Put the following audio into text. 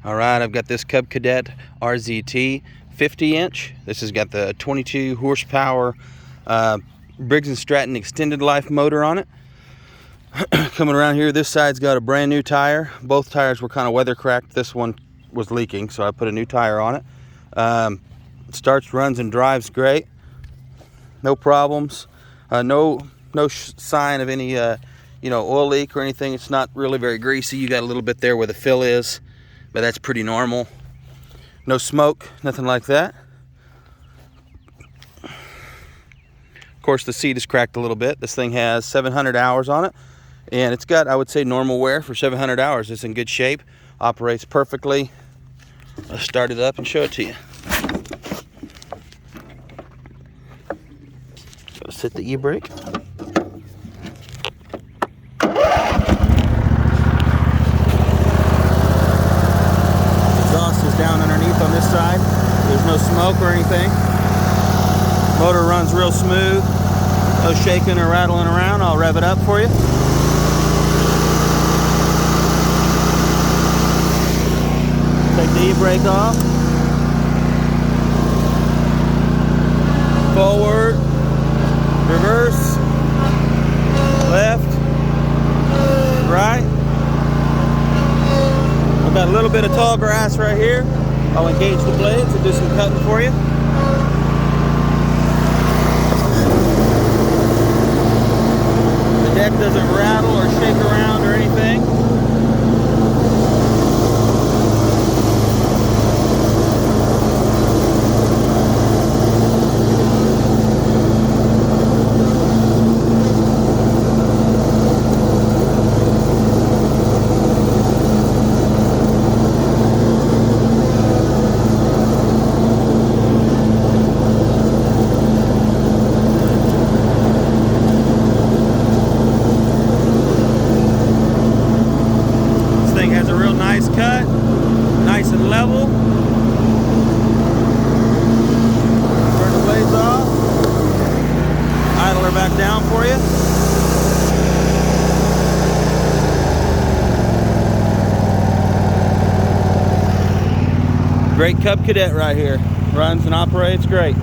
Alright, I've got this Cub Cadet RZT 50-inch. This has got the 22 horsepower Briggs & Stratton extended life motor on it. Coming around here, this side's got a brand new tire. Both tires were kind of weather cracked. This one was leaking, so I put a new tire on it. It starts, runs, and drives great. No problems. No sign of any oil leak or anything. It's not really very greasy. You got a little bit there where the fill is, but that's pretty normal. No smoke, nothing like that. Of course, the seat is cracked a little bit. This thing has 700 hours on it, and it's got, I would say, normal wear for 700 hours. It's in good shape, operates perfectly. I'll start it up and show it to you. Let's hit the e-brake. Exhaust is down underneath on this side. There's no smoke or anything. Motor runs real smooth. No shaking or rattling around. I'll rev it up for you. Take the e-brake off. Forward, reverse, left, right. I've got a little bit of tall grass right here. I'll engage the blades and do some cutting for you. The deck doesn't rattle or shake around or anything. Has a real nice cut, nice and level. Turn the blades off, idle her back down for you. Great Cub Cadet right here, runs and operates great.